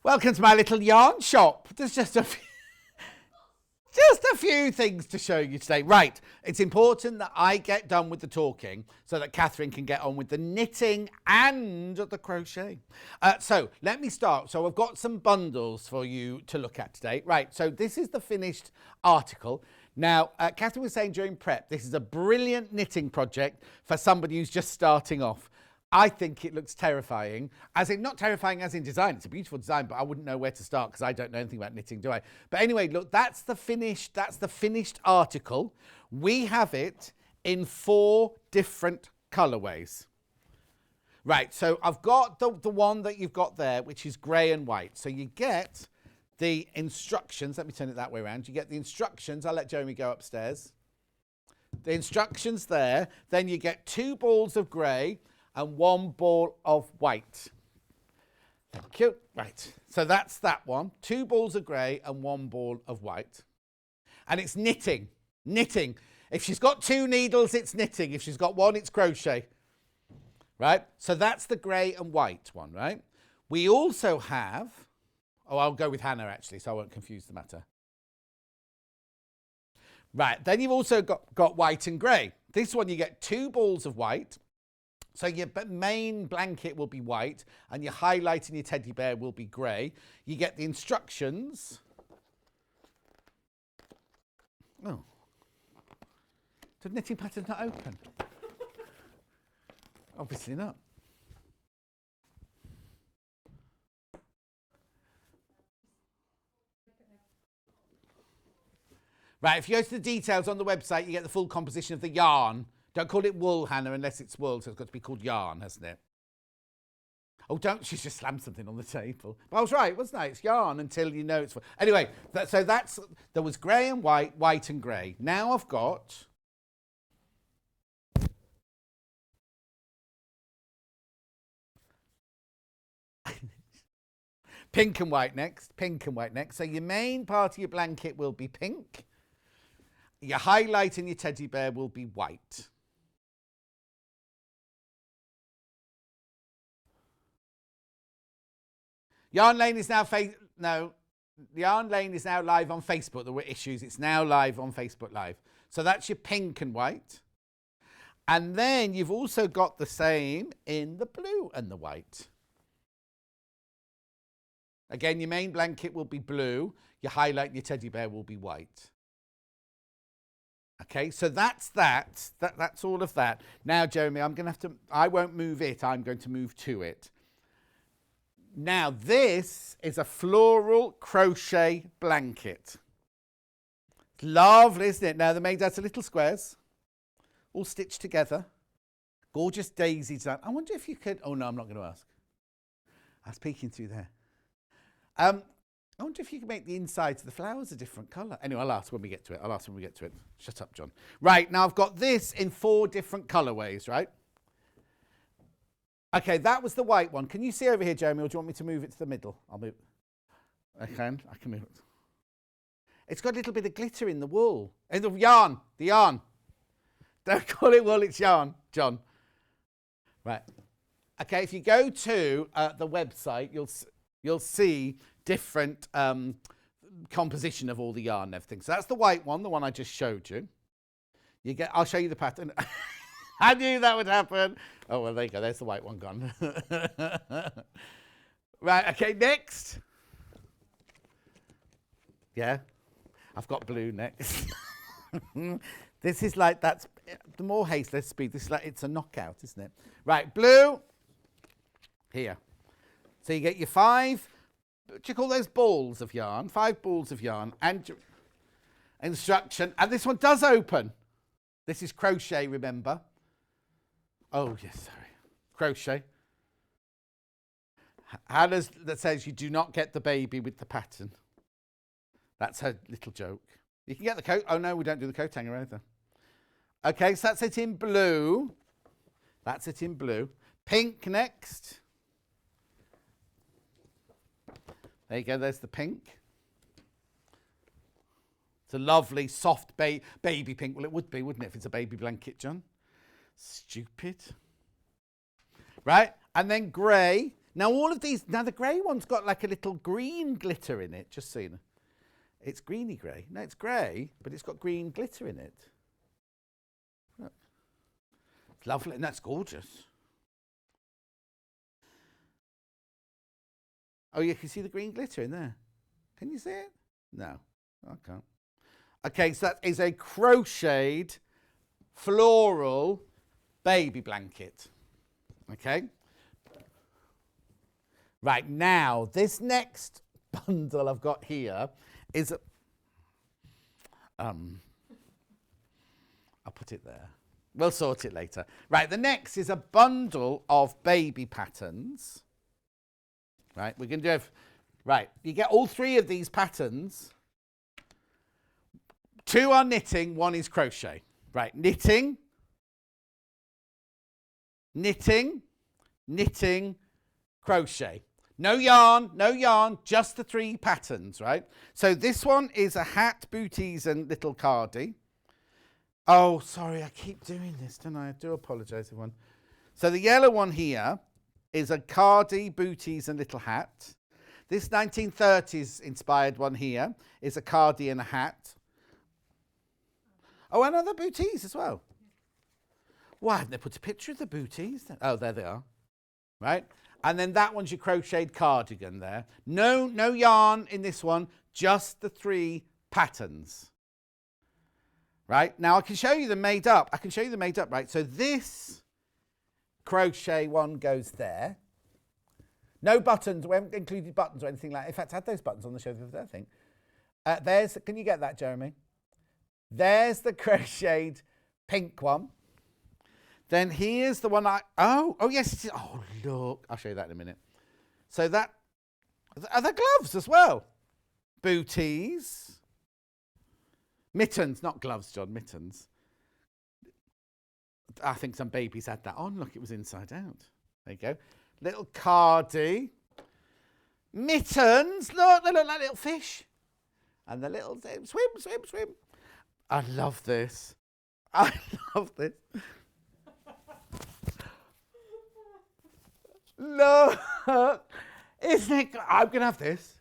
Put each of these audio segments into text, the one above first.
Welcome to my little yarn shop. There's just a few things to show you today. Right, it's important that I get done with the talking so that Katharine can get on with the knitting and the crochet. So let me start. So I've got some bundles for you to look at today. Right, so this is the finished article. Now, Katharine was saying during prep, this is a brilliant knitting project for somebody who's just starting off. I think it looks terrifying, as in not terrifying as in design. It's a beautiful design, but I wouldn't know where to start because I don't know anything about knitting, do I? But anyway, look, that's the finished article. We have it in 4 different colorways. Right, so I've got the one that you've got there, which is grey and white. So you get the instructions. Let me turn it that way around. You get the instructions. I'll let Jeremy go upstairs. The instructions there. Then you get 2 balls of grey and 1 ball of white. Thank you. Right, so that's that one. 2 balls of grey and 1 ball of white. And it's knitting. Knitting. If she's got 2 needles, it's knitting. If she's got 1, it's crochet. Right, so that's the grey and white one, right? We also have, I'll go with Hannah actually, so I won't confuse the matter. Right, then you've also got white and grey. This one you get 2 balls of white. So your main blanket will be white and your highlight and your teddy bear will be grey. You get the instructions. Oh. The knitting pattern's not open. Obviously not. Right, if you go to the details on the website, you get the full composition of the yarn. Don't call it wool, Hannah, unless it's wool, so it's got to be called yarn, hasn't it? Oh, don't, she's just slammed something on the table. But I was right, wasn't I? It's yarn until you know it's... Anyway, there was grey and white, white and grey. Now I've got... pink and white next, pink and white next. So your main part of your blanket will be pink. Your highlight and your teddy bear will be white. Yarn Lane is now Yarn Lane is now live on Facebook. There were issues. It's now live on Facebook Live. So that's your pink and white. And then you've also got the same in the blue and the white. Again, your main blanket will be blue. Your highlight and your teddy bear will be white. Okay, so that's that's all of that. Now, Jeremy, I won't move it. I'm going to move to it. Now, this is a floral crochet blanket. It's lovely, isn't it? Now, they're made out of little squares, all stitched together. Gorgeous daisy design. I wonder if you could... Oh, no, I'm not going to ask. I was peeking through there. I wonder if you could make the insides of the flowers a different colour. Anyway, I'll ask when we get to it. Shut up, John. Right, now I've got this in 4 different colourways, right? Okay, that was the white one. Can you see over here, Jeremy, or do you want me to move it to the middle? I'll move. I can move it. It's got a little bit of glitter in the wool. In the yarn. Don't call it wool, it's yarn, John. Right. Okay, if you go to the website, you'll see different composition of all the yarn and everything. So that's the white one, the one I just showed you. I'll show you the pattern. I knew that would happen. Oh, well, there you go. There's the white one gone. Right, okay, next. Yeah, I've got blue next. This is like, that's, the more haste, less speed. This is like, it's a knockout, isn't it? Right, blue. Here. So you get your 5, what do you call those balls of yarn? 5 balls of yarn and instruction. And this one does open. This is crochet, remember? Oh, yes, sorry. Crochet. Hannah's that says you do not get the baby with the pattern. That's her little joke. You can get the coat. Oh, no, we don't do the coat hanger either. Okay, so that's it in blue. That's it in blue. Pink next. There you go, there's the pink. It's a lovely, soft baby pink. Well, it would be, wouldn't it, if it's a baby blanket, John? Stupid. Right, and then grey. Now all of these, now the grey one's got like a little green glitter in it, just so you know. It's greeny grey. No, it's grey, but it's got green glitter in it. Look. It's lovely, and that's gorgeous. Oh, you can see the green glitter in there. Can you see it? No, I can't. Okay, so that is a crocheted floral baby blanket. Okay. Right, now, this next bundle I've got here is... I'll put it there. We'll sort it later. Right, the next is a bundle of baby patterns. Right, we're going to do... Right, you get all 3 of these patterns. 2 are knitting, 1 is crochet. Right, knitting, knitting, knitting, crochet. No yarn, just the 3 patterns, right? So this one is a hat, booties, and little cardie. Oh, sorry, I keep doing this, don't I? I do apologise, everyone. So the yellow one here is a cardie, booties, and little hat. This 1930s inspired one here is a cardie and a hat. Oh, and other booties as well. Why haven't they put a picture of the booties? Oh, there they are. Right? And then that one's your crocheted cardigan there. No yarn in this one, just the 3 patterns. Right? Now I can show you them made up. Right? So this crochet one goes there. No buttons. We haven't included buttons or anything like that. In fact, I had those buttons on the show the other day, I think. Can you get that, Jeremy? There's the crocheted pink one. Then here's the one oh yes, it is. Oh, look. I'll show you that in a minute. So that, are the gloves as well? Booties. Mittens, not gloves, John, mittens. I think some babies had that on. Look, it was inside out. There you go. Little cardie. Mittens. Look, they look like little fish. And the little swim. I love this. Look, isn't it? I'm going to have this.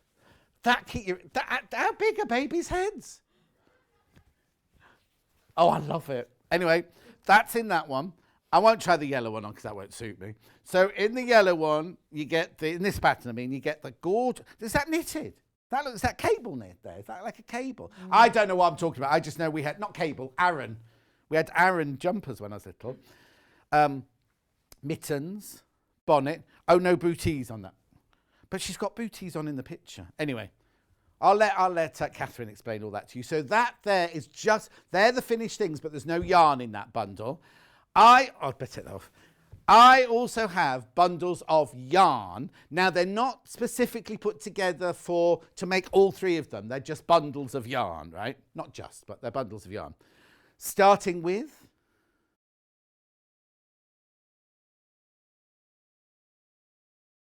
How big are babies' heads? Oh, I love it. Anyway, that's in that one. I won't try the yellow one on because that won't suit me. So in the yellow one, you get in this pattern, you get the gorgeous. Is that knitted? Is that cable knit there? Is that like a cable? I don't know what I'm talking about. I just know we had, not cable, Aran. We had Aran jumpers when I was little. Mittens. Bonnet. Oh, no booties on that. But she's got booties on in the picture. Anyway, I'll let Katharine explain all that to you. So that there is they're the finished things, but there's no yarn in that bundle. I'll bet it off. I also have bundles of yarn. Now, they're not specifically put together to make all 3 of them. They're just bundles of yarn, right? Not just, but they're bundles of yarn. Starting with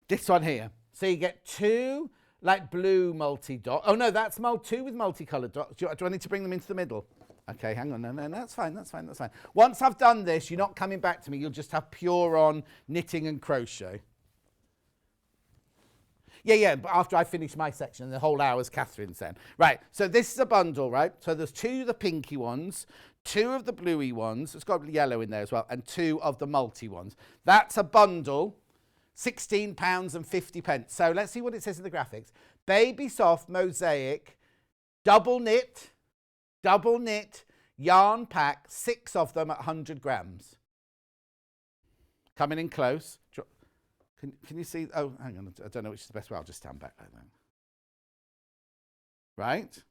this one here. So you get 2 like blue multi-dot. Oh no, that's 2 with multicoloured dots. Do I need to bring them into the middle? Okay, hang on. No, that's fine. Once I've done this, you're not coming back to me. You'll just have pure on knitting and crochet. Yeah, but after I finish my section, the whole hour's Katharine's then. Right, so this is a bundle, right? So there's 2 of the pinky ones, 2 of the bluey ones. It's got yellow in there as well, and 2 of the multi ones. That's a bundle. £16.50. So let's see what it says in the graphics. Baby soft mosaic, double knit, yarn pack, 6 of them at 100 grams. Coming in close. Can you see? Oh, hang on. I don't know which is the best way. I'll just stand back like that. Right?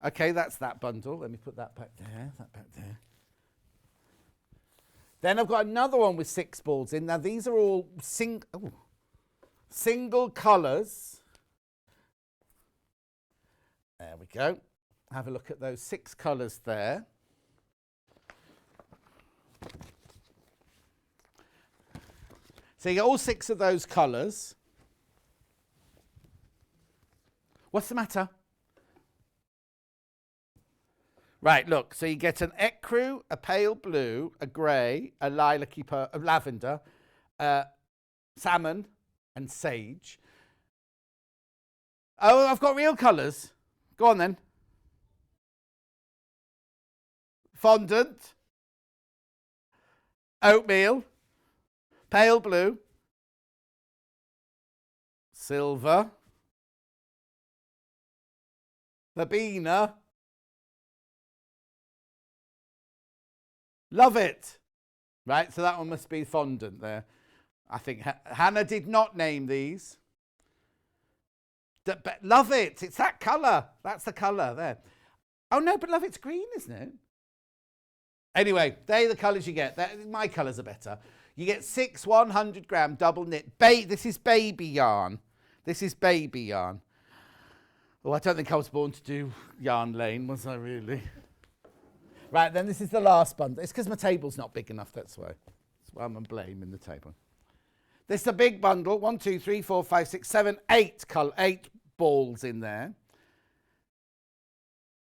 Okay, that's that bundle. Let me put that back there, Then I've got another one with 6 balls in. Now, these are all single colours. There we go. Have a look at those 6 colours there. So you get all 6 of those colours. What's the matter? Right, look, so you get an ecru, a pale blue, a grey, a lilac-y, a lavender, salmon and sage. Oh, I've got real colours. Go on then. Fondant, oatmeal, pale blue, silver, verbena. Love it. Right, so that one must be fondant there. I think Hannah did not name these. But love it. It's that colour. That's the colour there. Oh no, but love, it's green, isn't it? Anyway, they're the colours you get. My colours are better. You get 6 100-gram double knit. This is baby yarn. This is baby yarn. Oh, I don't think I was born to do yarn lane, was I really? Right, then this is the last bundle. It's because my table's not big enough, that's why. That's why I'm blaming the table. This is a big bundle. 1, 2, 3, 4, 5, 6, 7, 8 balls in there.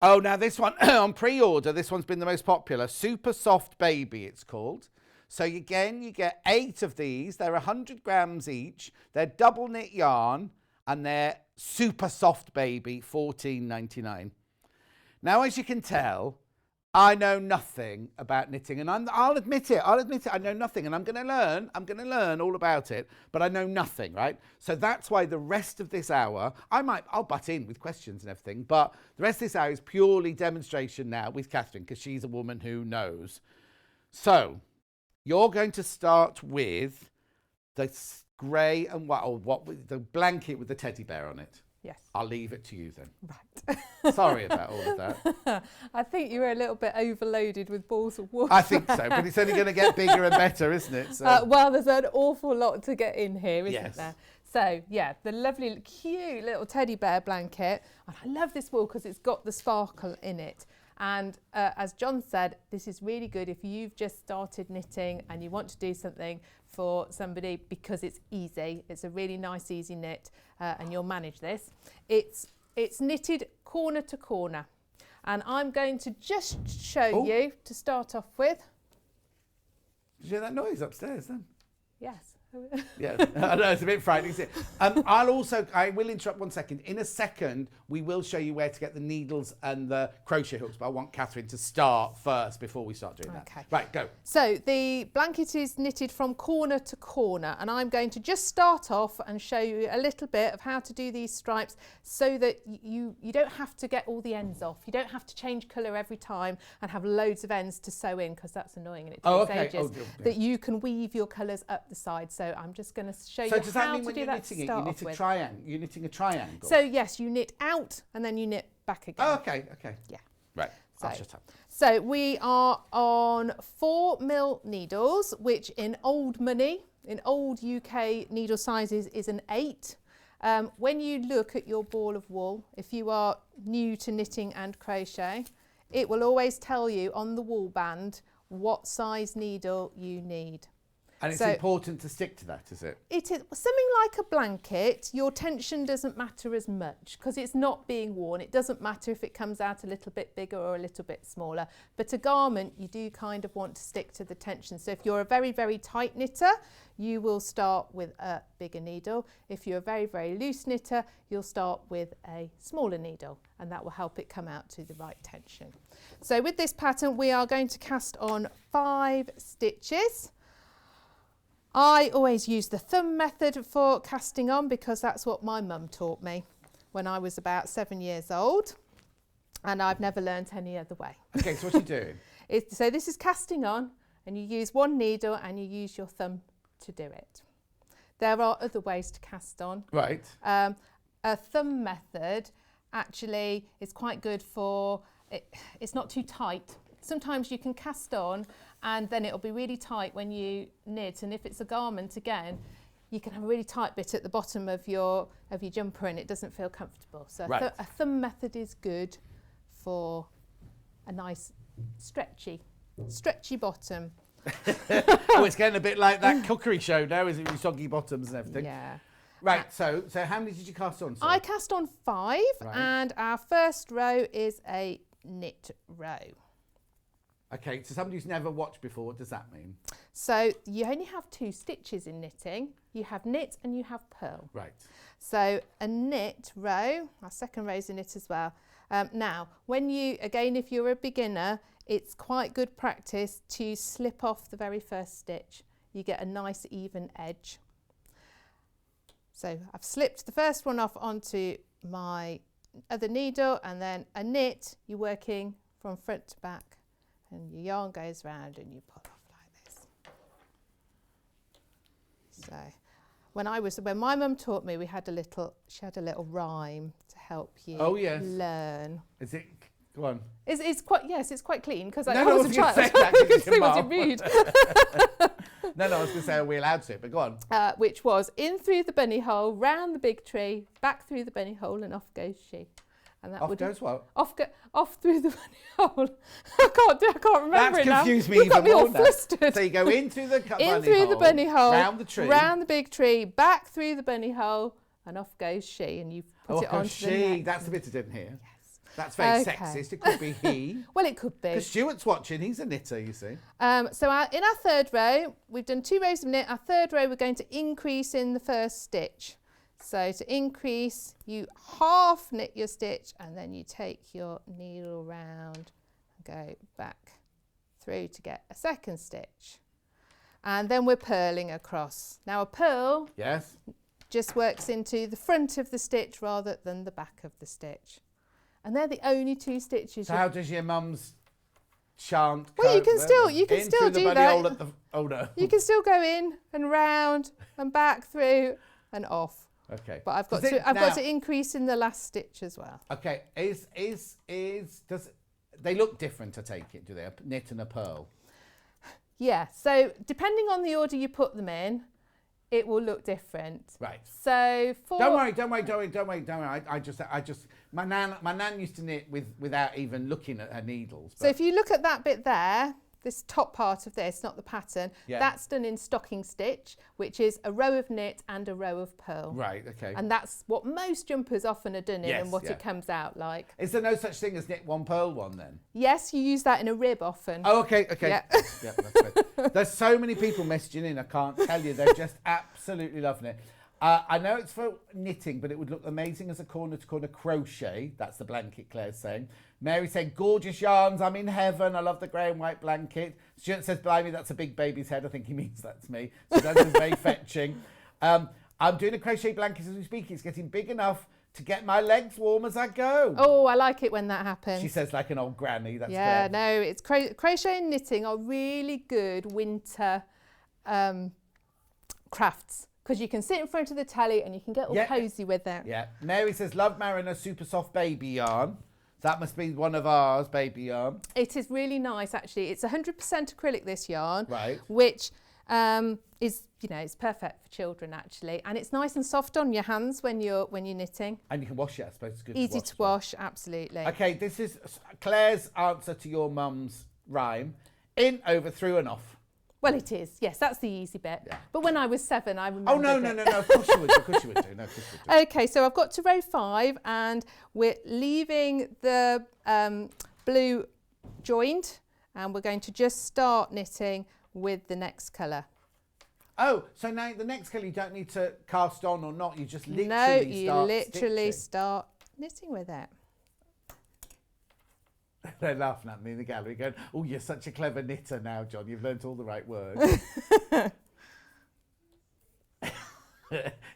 Oh, now this one, on pre-order, this one's been the most popular. Super Soft Baby, it's called. So again, you get 8 of these. They're 100 grams each. They're double knit yarn, and they're Super Soft Baby, $14.99. Now, as you can tell, I know nothing about knitting, and I'll admit it, I know nothing, and I'm going to learn all about it, but I know nothing, right? So that's why the rest of this hour, I'll butt in with questions and everything, but the rest of this hour is purely demonstration now with Katharine, because she's a woman who knows. So, you're going to start with the grey and the blanket with the teddy bear on it. Yes. I'll leave it to you then. Right. Sorry about all of that. I think you were a little bit overloaded with balls of wool. I think so, but it's only going to get bigger and better, isn't it? So. Well, there's an awful lot to get in here, isn't yes. there? So, yeah, the lovely, cute little teddy bear blanket. And I love this wool because it's got the sparkle in it. And as John said, this is really good if you've just started knitting and you want to do something for somebody because it's easy. It's a really nice, easy knit, and you'll manage this. It's knitted corner to corner. And I'm going to just show you to start off with. Did you hear that noise upstairs then? Yes. Yeah, I know, it's a bit frightening, isn't it? I will interrupt 1 second. In a second, we will show you where to get the needles and the crochet hooks, but I want Katharine to start first before we start doing that. Okay. Right, go. So the blanket is knitted from corner to corner, and I'm going to just start off and show you a little bit of how to do these stripes so that you don't have to get all the ends off. You don't have to change colour every time and have loads of ends to sew in, because that's annoying and it takes ages. That you can weave your colours up the side. So I'm just going to show you how to do that. So does that mean when you're knitting it, you knit a triangle? You're knitting a triangle? So yes, you knit out and then you knit back again. Oh, okay. Yeah. Right, I'll shut up. So we are on 4mm needles, which in old money, in old UK needle sizes is an 8. When you look at your ball of wool, if you are new to knitting and crochet, it will always tell you on the wool band what size needle you need. And it's important to stick to that, is it? It is. Something like a blanket, your tension doesn't matter as much because it's not being worn. It doesn't matter if it comes out a little bit bigger or a little bit smaller. But a garment, you do kind of want to stick to the tension. So if you're a very, very tight knitter, you will start with a bigger needle. If you're a very, very loose knitter, you'll start with a smaller needle, and that will help it come out to the right tension. So with this pattern, we are going to cast on 5 stitches. I always use the thumb method for casting on because that's what my mum taught me when I was about 7 years old, and I've never learnt any other way. Okay, so what are you doing? So this is casting on, and you use one needle and you use your thumb to do it. There are other ways to cast on. Right. A thumb method actually is quite good for, it's not too tight. Sometimes you can cast on and then it'll be really tight when you knit, and if it's a garment again, you can have a really tight bit at the bottom of your jumper and it doesn't feel comfortable. So right. A thumb method is good for a nice stretchy bottom. Oh, it's getting a bit like that cookery show now, isn't it, with soggy bottoms and everything? Yeah. Right, so how many did you cast on? Sorry? I cast on 5, right. And our first row is a knit row. Okay, so somebody who's never watched before, what does that mean? So you only have 2 stitches in knitting. You have knit and you have purl. Right. So a knit row, our second row is a knit as well. Now, when you, again, if you're a beginner, it's quite good practice to slip off the very first stitch. You get a nice even edge. So I've slipped the first one off onto my other needle, and then a knit, you're working from front to back, and your yarn goes round and you pull off like this. So when my mum taught me, she had a little rhyme to help you learn. Is it, go on. It's quite clean, because I was was a child. say that 'cause it's your Was it mum. rude? No, I was going to say, are we allowed to? But go on. Which was in through the bunny hole, round the big tree, back through the bunny hole, and off goes she. And that Goes what? Off through the bunny hole. I can't remember it now. That's confused me You've even got me all more now. flustered. So you go in through the the bunny hole, round the tree, round the big tree, back through the bunny hole, and off goes she. And you put it onto the neck. That's the bit I didn't hear. Yes. That's very Okay. sexist. It could be he. Well, it could be. Because Stuart's watching. He's a knitter, you see. So in our third row, we've done 2 rows of knit. Our third row, we're going to increase in the first stitch. So to increase, you half knit your stitch, and then you take your needle round and go back through to get a second stitch. And then we're purling across. Now a purl just works into the front of the stitch rather than the back of the stitch. And they're the only 2 stitches. So how does your mum's chant? Well, you can still in do through the bunny hole that. at the, oh no. You can still go in and round and back through and off. Okay. But I've got to increase in the last stitch as well. Okay. Does they look different? I take it. Do they? A knit and a purl. Yeah. So depending on the order you put them in, it will look different. Right. So for Don't worry. I just my nan used to knit without even looking at her needles. So if you look at that bit there, this top part of this, not the pattern, that's done in stocking stitch, which is a row of knit and a row of purl. Right, okay. And that's what most jumpers often are done in, and what it comes out like. Is there no such thing as knit one, purl one then? Yes, you use that in a rib often. Oh, okay. Yeah. Yeah, that's great. There's so many people messaging in, I can't tell you. They're just absolutely loving it. I know it's for knitting, but it would look amazing as a corner-to-corner crochet. That's the blanket Claire's saying. Mary said, gorgeous yarns, I'm in heaven. I love the grey and white blanket. Stuart says, blimey, that's a big baby's head. I think he means that's me. So that is very fetching. I'm doing a crochet blanket as we speak. It's getting big enough to get my legs warm as I go. Oh, I like it when that happens. She says like an old granny. That's Claire. no, it's crochet and knitting are really good winter crafts, because you can sit in front of the telly and you can get all cosy with it. Yeah. Mary says, love Marriner super soft baby yarn. That must be one of ours, baby yarn. It is really nice, actually. It's 100% acrylic, this yarn, right? Which is, it's perfect for children, actually, and it's nice and soft on your hands when you're knitting. And you can wash it, I suppose. It's good. Easy to wash, absolutely. Okay, this is Claire's answer to your mum's rhyme: in, over, through, and off. Well, it is. Yes, that's the easy bit. Yeah. But when I was 7, I remember. Oh no! Of course you would. Of course you would do. No, of course you would do. Okay, so I've got to row 5, and we're leaving the blue joined, and we're going to just start knitting with the next colour. Oh, so now the next colour you don't need to cast on or not. You just literally start knitting with it. They're laughing at me in the gallery going, oh, you're such a clever knitter now, John. You've learnt all the right words.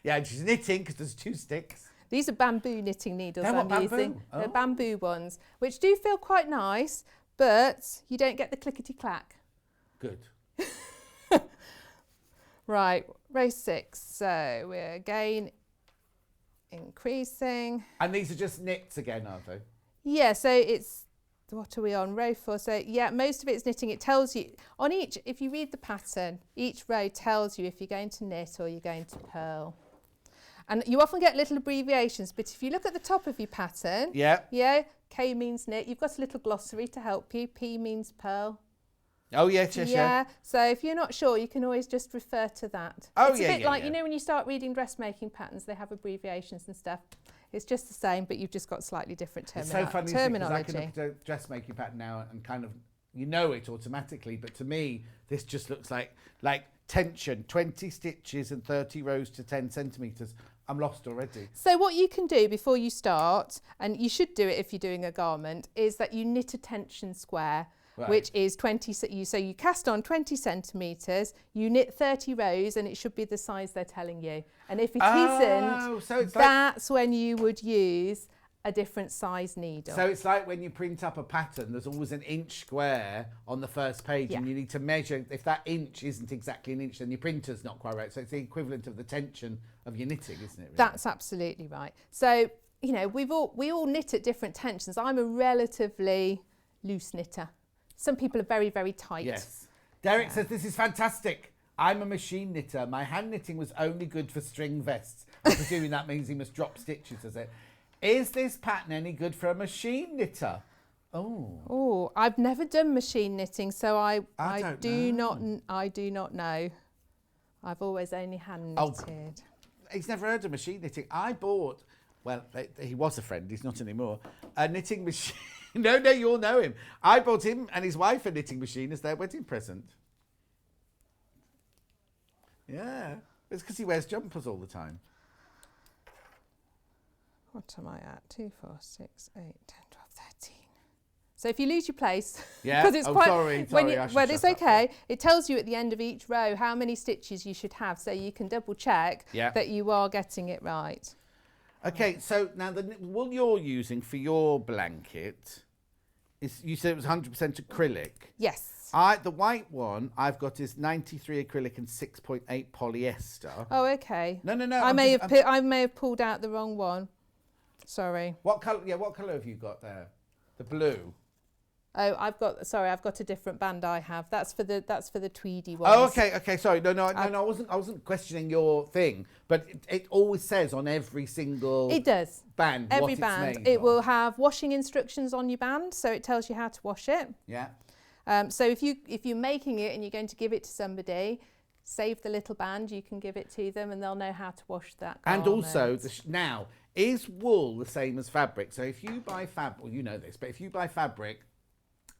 Yeah, she's knitting because there's 2 sticks. These are bamboo knitting needles I'm using. Oh. They're bamboo ones, which do feel quite nice, but you don't get the clickety-clack. Good. Right, row 6. So we're again increasing. And these are just knits again, aren't they? Yeah, so it's... What are we on? Row 4. So yeah, most of it's knitting. It tells you on each, if you read the pattern, each row tells you if you're going to knit or you're going to purl. And you often get little abbreviations, but if you look at the top of your pattern, K means knit. You've got a little glossary to help you. P means purl. Oh yeah. So if you're not sure, you can always just refer to that. It's a bit like, you know, when you start reading dressmaking patterns, they have abbreviations and stuff. It's just the same, but you've just got slightly different terminology. It's so funny, because I can look at a dressmaking pattern now and kind of you know it automatically, but to me, this just looks like tension, 20 stitches and 30 rows to 10 centimetres. I'm lost already. So what you can do before you start, and you should do it if you're doing a garment, is that you knit a tension square, Right. which is 20, so you cast on 20 centimetres, you knit 30 rows, and it should be the size they're telling you. And if it isn't, so it's that's when you would use a different size needle. So it's like when you print up a pattern, there's always an inch square on the first page, Yeah. and you need to measure. If that inch isn't exactly an inch, then your printer's not quite right. So it's the equivalent of the tension of your knitting, isn't it? Really? That's absolutely right. So, you know, we all knit at different tensions. I'm a relatively loose knitter. Some people are very, very tight. Yes. Derek says, this is fantastic. I'm a machine knitter. My hand knitting was only good for string vests. I'm presuming that means he must drop stitches, does it? Is this pattern any good for a machine knitter? Oh, I've never done machine knitting, so I do not know. I've always only hand knitted. He's never heard of machine knitting. I bought, well, he was a friend, he's not anymore, a knitting machine. No, you all know him. I bought him and his wife a knitting machine as their wedding present. Yeah, it's because he wears jumpers all the time. What am I at? 2, 4, 6, 8, 10, 12, 13. So if you lose your place, yeah, because it's quite, sorry, well, it's okay. It tells you at the end of each row how many stitches you should have, so you can double check that you are getting it right. Okay, so now the wool you're using for your blanket is, you said it was 100% acrylic. Yes. The white one I've got is 93 acrylic and 6.8 polyester. Oh, okay. No. I may have pulled out the wrong one. Sorry. What colour? Yeah, what colour have you got there? The blue. Oh, I've got a different band I have. That's for the tweedy ones. Oh, okay. Sorry. No. I wasn't questioning your thing, but it always says on every single. It does. Band. Every what it's band. made It of. will have washing instructions on your band, so it tells you how to wash it. Yeah. So if you're making it and you're going to give it to somebody, save the little band. You can give it to them, and they'll know how to wash that garment. And also now, is wool the same as fabric? So if you buy fabric, well, you know this, but if you buy fabric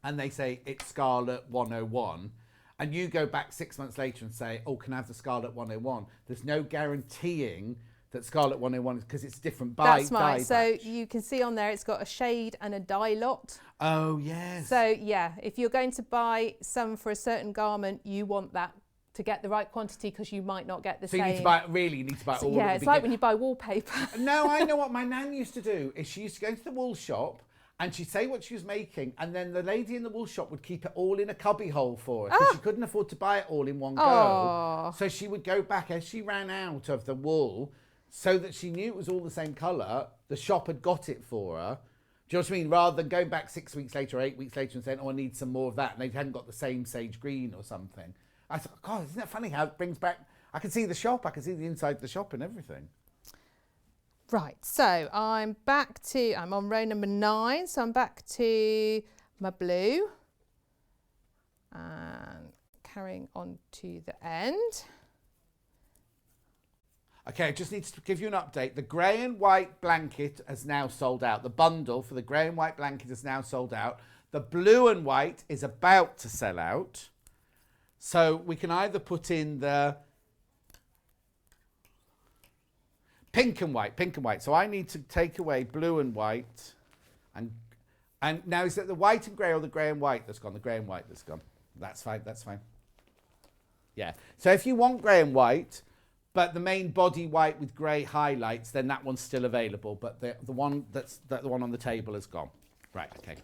and they say it's Scarlet 101, and you go back 6 months later and say, oh, can I have the Scarlet 101? There's no guaranteeing that Scarlet 101 is, because it's different by That's right. dye So batch. you can see on there it's got a shade and a dye lot. Oh, yes. So yeah, if you're going to buy some for a certain garment, you want that to get the right quantity, because you might not get the same. So you need to buy, you need to buy all of it. Yeah, it's like when you buy wallpaper. No, I know what my nan used to do, is she used to go to the wool shop and she'd say what she was making, and then the lady in the wool shop would keep it all in a cubby hole for her, because she couldn't afford to buy it all in one go. Oh. So she would go back as she ran out of the wool, so that she knew it was all the same colour. The shop had got it for her. Do you know what I mean? Rather than going back 6 weeks later or 8 weeks later and saying, oh, I need some more of that, and they hadn't got the same sage green or something. I thought, God, isn't that funny how it brings back... I can see the shop, I can see the inside of the shop and everything. Right, so I'm on row number 9, so I'm back to my blue and carrying on to the end. Okay, I just need to give you an update. The grey and white blanket has now sold out. The bundle for the grey and white blanket is now sold out. The blue and white is about to sell out. So we can either put in the pink and white. So I need to take away blue and white. And now is it the white and grey or the grey and white that's gone? The grey and white that's gone. That's fine. Yeah. So if you want grey and white, but the main body white with grey highlights, then that one's still available. But the one on the table has gone. Right, okay.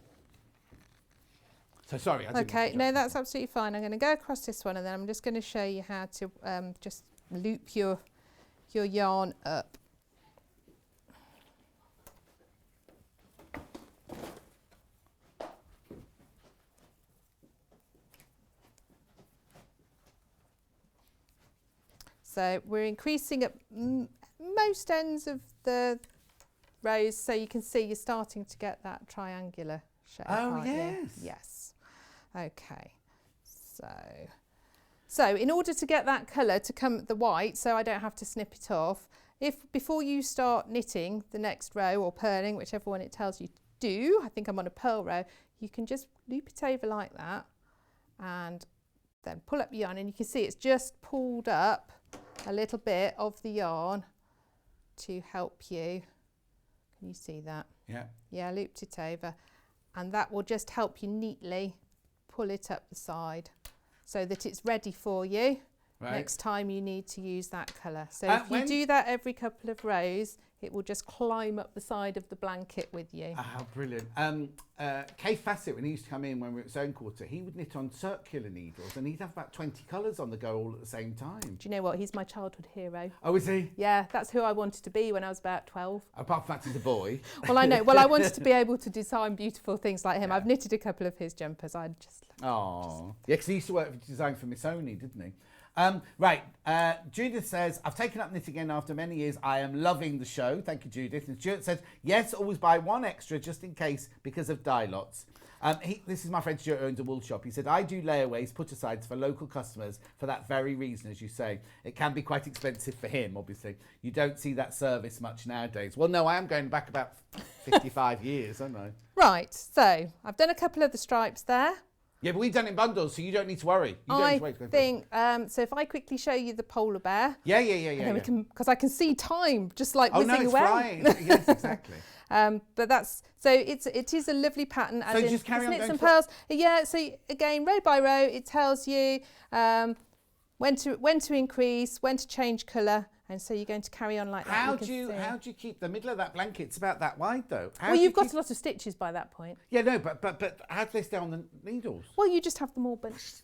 So sorry. Okay, no, that's absolutely fine. I'm going to go across this one, and then I'm just going to show you how to just loop your yarn up. So we're increasing at most ends of the rows, so you can see you're starting to get that triangular shape. Oh, yes. You? Yes. Okay. So in order to get that colour to come the white, so I don't have to snip it off, if before you start knitting the next row or purling, whichever one it tells you do, I think I'm on a purl row, you can just loop it over like that and then pull up your yarn, and you can see it's just pulled up a little bit of the yarn to help you. Can you see that? Yeah. Yeah, looped it over, and that will just help you neatly pull it up the side so that it's ready for you next time you need to use that colour. So if you do that every couple of rows, it will just climb up the side of the blanket with you. Ah, brilliant. Kay Fassett, when he used to come in when we were at Zone Quarter, he would knit on circular needles and he'd have about 20 colours on the go all at the same time. Do you know what? He's my childhood hero. Oh, is he? Yeah, that's who I wanted to be when I was about 12. Apart from that, he's a boy. Well, I know. Well, I wanted to be able to design beautiful things like him. Yeah. I've knitted a couple of his jumpers. I just... Oh. Yeah, because he used to work for design for Miss Oni, didn't he? Judith says, I've taken up knitting again after many years. I am loving the show. Thank you, Judith. And Stuart says, yes, always buy one extra just in case because of dye lots. This is my friend Stuart, who owns a wool shop. He said, I do layaways, put-asides for local customers for that very reason, as you say. It can be quite expensive for him, obviously. You don't see that service much nowadays. Well, no, I am going back about 55 years, aren't I? Right, so I've done a couple of the stripes there. Yeah, but we've done it in bundles, so you don't need to worry. I think, so if I quickly show you the polar bear. Yeah. Because I can see time just like whizzing away. Flying. Yes, exactly. But that's, so it is a lovely pattern. So just carry on going pearls. Yeah, so again, row by row, it tells you when to increase, when to change colour. And so you're going to carry on like that. How do you keep the middle of that blanket? It's about that wide though. Well, you've got a lot of stitches by that point. Yeah, no, but how do they stay on the needles? Well, you just have them all bunched.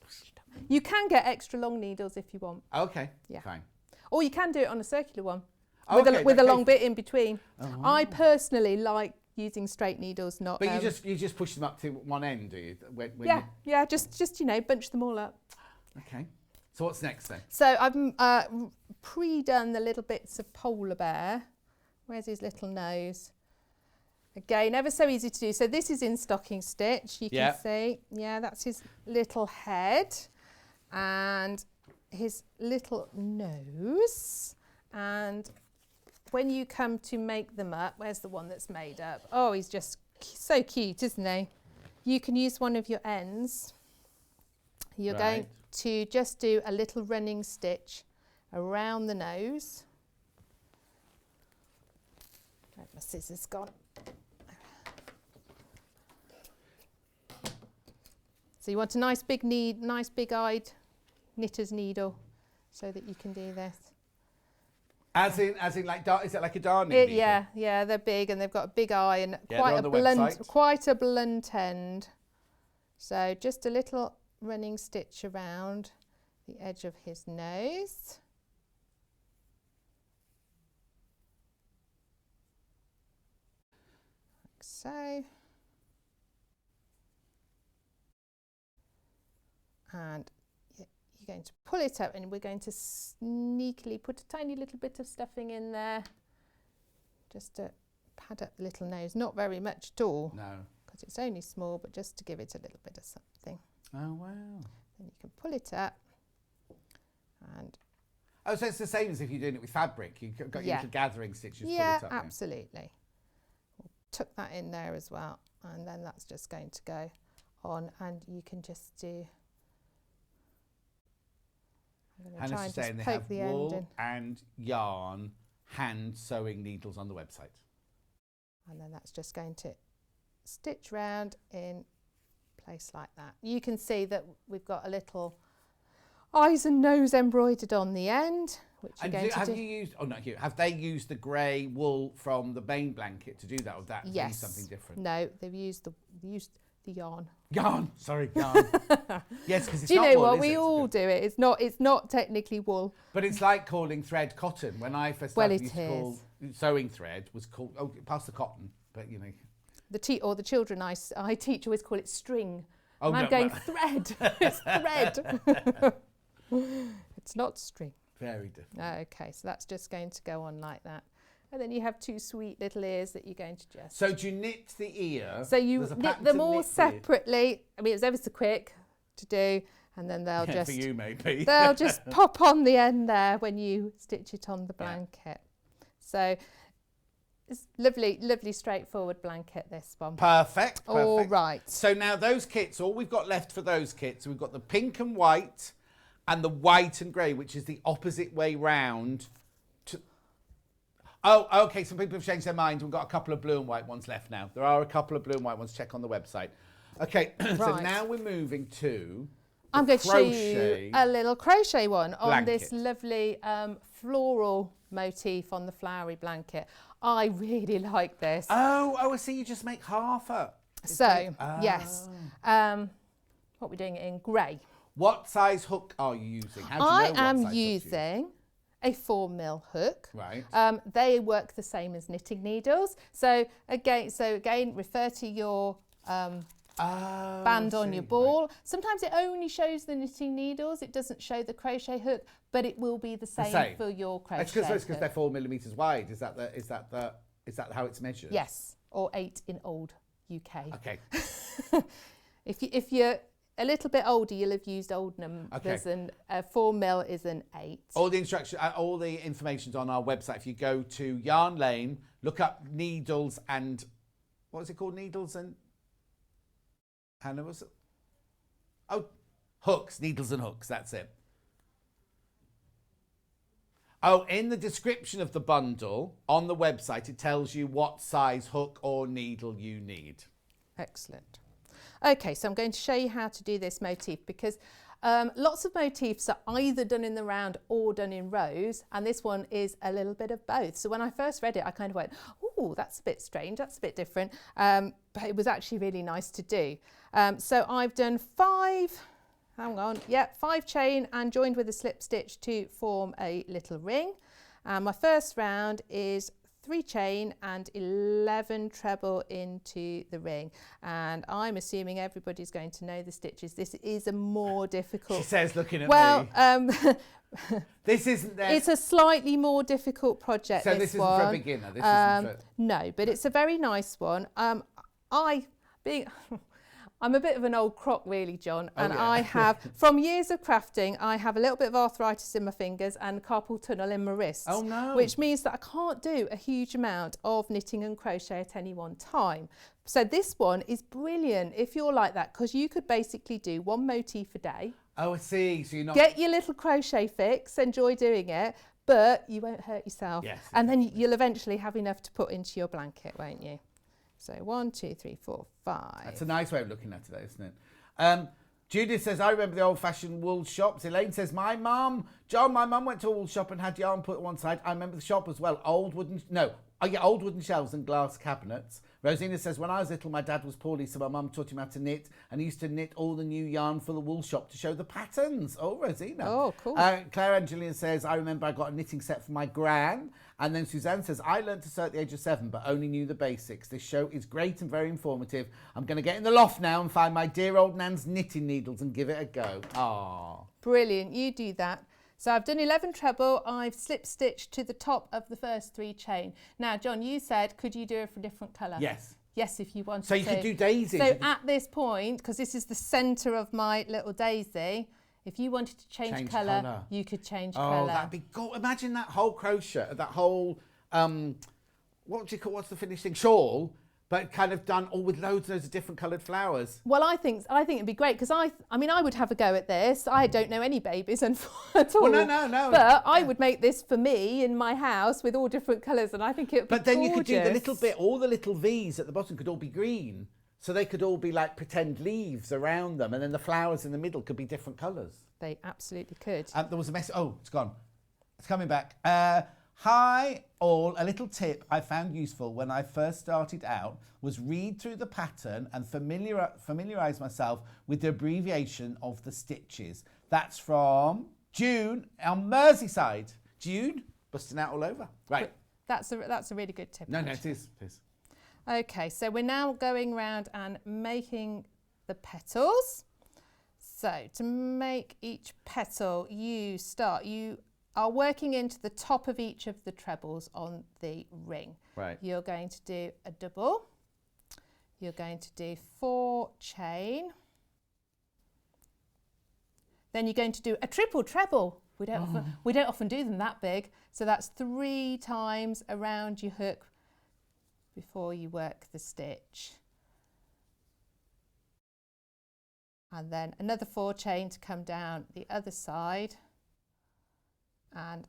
You can get extra long needles if you want. Okay, yeah, fine. Or you can do it on a circular one with a long bit in between. Oh. I personally like using straight needles, not. But you just push them up to one end, do you? Yeah, just bunch them all up. Okay. So what's next then? So I've pre-done the little bits of polar bear. Where's his little nose? Again, ever so easy to do. So this is in stocking stitch. You can see, that's his little head and his little nose. And when you come to make them up, where's the one that's made up? Oh, he's just so cute, isn't he? You can use one of your ends. You're going to just do a little running stitch around the nose. Right, my scissors gone. So you want a nice big-eyed knitter's needle so that you can do this. As in like is it like a darning needle? Yeah, they're big and they've got a big eye and quite a blunt end. So just a little running stitch around the edge of his nose. Like so. And you're going to pull it up and we're going to sneakily put a tiny little bit of stuffing in there just to pad up the little nose. Not very much at all. No. Because it's only small, but just to give it a little bit of something. Oh, wow. Then you can pull it up and... Oh, so it's the same as if you're doing it with fabric. You've got your little gathering stitches. Yeah, pull it up, absolutely. We'll tuck that in there as well. And then that's just going to go on and you can just do... Hannah's saying they have wool and yarn hand sewing needles on the website. And then that's just going to stitch round in place like that. You can see that we've got a little eyes and nose embroidered on the end, which you're going to do. Have they used the grey wool from the main blanket to do that, or that used something different? No, they've used the yarn. Yarn, sorry, yarn. Yes, because it's not wool. Do you know what? We all do it. It's not technically wool. But it's like calling thread cotton. When I first started, used to call sewing thread was called past the cotton, but you know. The children I teach always call it string. Oh, and I'm going thread. It's thread. It's not string. Very different. Okay, so that's just going to go on like that. And then you have two sweet little ears that you're going to just... So do you knit the ear? So you knit them all separately. I mean, it was ever so quick to do. And then they'll just... For you, maybe. They'll just pop on the end there when you stitch it on the blanket. So It's lovely, lovely straightforward blanket, this one. Perfect. All right. So now those kits, all we've got left for those kits, we've got the pink and white and the white and grey, which is the opposite way round. Oh, okay, some people have changed their minds. We've got a couple of blue and white ones left now. There are a couple of blue and white ones. Check on the website. Okay, so now we're moving to I'm going to show you a little crochet one on this lovely floral motif on the flowery blanket. I really like this. Oh, I see. You just make half a. Yes. What we're doing it in grey. What size hook are you using? How do you know I what am size using a 4mm hook. Right. They work the same as knitting needles. So again, refer to your band on your ball. Right. Sometimes it only shows the knitting needles. It doesn't show the crochet hook, but it will be the same for your crochet. It's because they're 4mm wide. Is that how it's measured? Yes, or 8 in old UK. Okay. If you're a little bit older, you'll have used old numbers, and 4mm is an 8. All the instruction, all the information's on our website. If you go to Yarn Lane, look up needles and what was it called? Needles and Hannah, was it? Oh, hooks, needles and hooks. That's it. Oh, in the description of the bundle on the website, it tells you what size hook or needle you need. Excellent. Okay, so I'm going to show you how to do this motif, because lots of motifs are either done in the round or done in rows, and this one is a little bit of both. So when I first read it, I kind of went, oh, that's a bit strange, that's a bit different, but it was actually really nice to do. So I've done 5 chain and joined with a slip stitch to form a little ring. My first round is 3 chain and 11 treble into the ring, and I'm assuming everybody's going to know the stitches. This is a more difficult. She says, looking at me. This isn't. It's a slightly more difficult project. So this isn't for a beginner. This isn't for... No, but it's a very nice one. I'm a bit of an old crock really, John, and I have, from years of crafting, I have a little bit of arthritis in my fingers and carpal tunnel in my wrists. Oh no. Which means that I can't do a huge amount of knitting and crochet at any one time. So this one is brilliant if you're like that, because you could basically do 1 motif a day. Oh, I see. So you're not... Get your little crochet fix, enjoy doing it, but you won't hurt yourself. Yes. And then you'll eventually have enough to put into your blanket, won't you? So 1, 2, 3, 4, 5. That's a nice way of looking at it, isn't it? Judith says, I remember the old-fashioned wool shops. Elaine says, my mum went to a wool shop and had yarn put on one side. I remember the shop as well. Old wooden shelves and glass cabinets. Rosina says, when I was little, my dad was poorly, so my mum taught him how to knit, and he used to knit all the new yarn for the wool shop to show the patterns. Oh, Rosina. Oh, cool. Claire Angelina says, I remember I got a knitting set for my gran. And then Suzanne says, I learned to sew at the age of 7, but only knew the basics. This show is great and very informative. I'm going to get in the loft now and find my dear old Nan's knitting needles and give it a go. Ah, brilliant. You do that. So I've done 11 treble. I've slip stitched to the top of the first 3 chain. Now, John, you said, could you do it for a different colour? yes. Yes, if you wanted to. So you could do daisies. So at this point, because this is the centre of my little daisy, if you wanted to change colour, you could change colour. Oh, that'd be cool. Imagine that whole crochet, that whole, what's the finished thing? Shawl, but kind of done all with loads of different coloured flowers. Well, I think it'd be great, because I mean, I would have a go at this. I don't know any babies at all. Well, no. But I would make this for me in my house with all different colours, and I think it would be But then gorgeous. you could do the little bit, all the little V's at the bottom could all be green. So they could all be like pretend leaves around them, and then the flowers in the middle could be different colours. They absolutely could. There was a message. Oh, it's gone. It's coming back. Hi all. A little tip I found useful when I first started out was read through the pattern and familiarise myself with the abbreviation of the stitches. That's from June on Merseyside. June, busting out all over. Right. That's a really good tip. No, it is. It is. Okay, so we're now going round and making the petals. So to make each petal, you are working into the top of each of the trebles on the ring. Right. You're going to do a double. You're going to do 4 chain. Then you're going to do a triple treble. We don't often do them that big. So that's 3 times around your hook, before you work the stitch. And then another 4 chain to come down the other side, and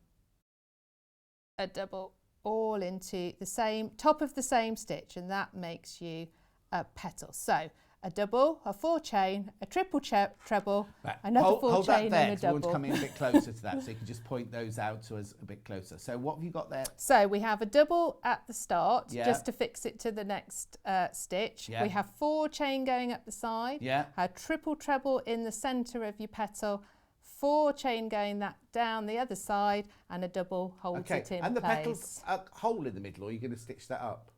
a double all into the same top of the same stitch, and that makes you a petal. So a double, a 4 chain, a triple treble, right. another 4 hold chain that there, and a double. We want to come in a bit closer to that, so you can just point those out to us a bit closer. So what have you got there? So we have a double at the start, Yeah. just to fix it to the next stitch. Yeah. We have 4 chain going up the side, Yeah. a triple treble in the centre of your petal, 4 chain going that down the other side, and a double holds it in and the place. petals a hole in the middle, or are you going to stitch that up?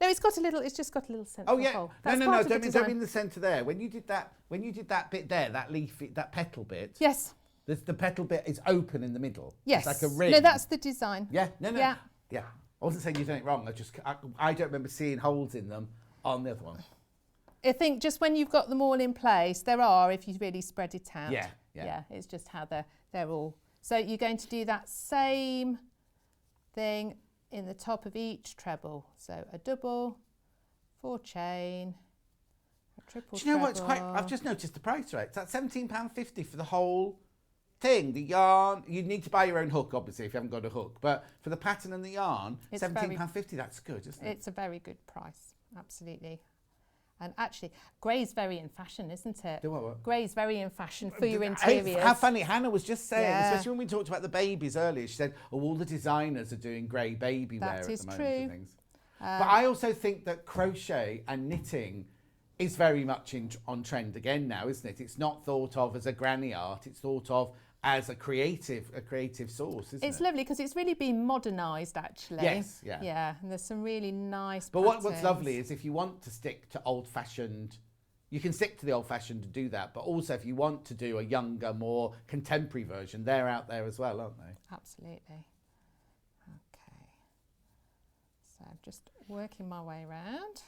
No, it's just got a little central Oh yeah, hole. no, That's part of the don't design. mean the centre there. When you did that bit there, that leaf, that petal bit. Yes. The petal bit is open in the middle. Yes. It's like a ring. No, that's the design. Yeah, no. Yeah. Yeah. I wasn't saying you've done it wrong. I don't remember seeing holes in them on the other one. I think just when you've got them all in place, there are if you really spread it out. Yeah. Yeah, it's just how they're all. So you're going to do that same thing in the top of each treble. So a double, 4 chain, a triple Do you know treble. what's quite? I've just noticed the price rate. It's at £17.50 for the whole thing. The yarn. You need to buy your own hook, obviously, if you haven't got a hook. But for the pattern and the yarn, It's £17.50. That's good, isn't it? It's a very good price, absolutely. And actually, grey's very in fashion, isn't it? Do what? Grey's very in fashion for your Hey, interiors. how funny. Hannah was just saying, Yeah. especially when we talked about the babies earlier, she said, oh, all the designers are doing grey baby wear That at is the moment true. and things. But I also think that crochet and knitting is very much on trend again now, isn't it? It's not thought of as a granny art. It's thought of as a creative source, isn't It's it? lovely because it's really been modernised, actually. Yes, yeah. Yeah, and there's some really nice But what's patterns. lovely is if you want to stick to old-fashioned, you can stick to the old-fashioned to do that. But also if you want to do a younger, more contemporary version, they're out there as well, aren't they? Absolutely. Okay. So I'm just working my way around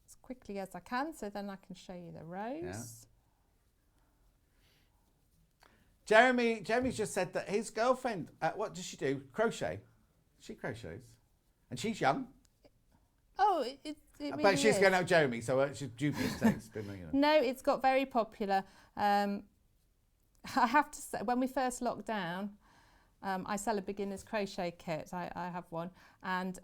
as quickly as I can, so then I can show you the rows. Yeah. Jeremy's just said that his girlfriend, what does she do? Crochet. She crochets. And she's young. Oh, it really But she's is. going out with Jeremy, so she's dubious taste. But, you know. No, it's got very popular. I have to say, when we first locked down, I sell a beginner's crochet kit. I have one. And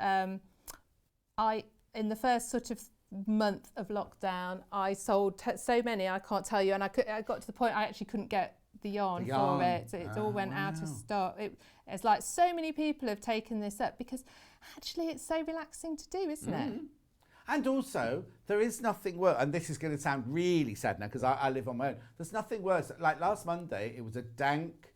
in the first sort of month of lockdown, I sold so many, I can't tell you. And I got to the point I actually couldn't get the yarn for it. So it all went out of stock. It's like so many people have taken this up because actually it's so relaxing to do, isn't it? And also, there is nothing worse, and this is going to sound really sad now because I live on my own. There's nothing worse. Like last Monday, it was a dank,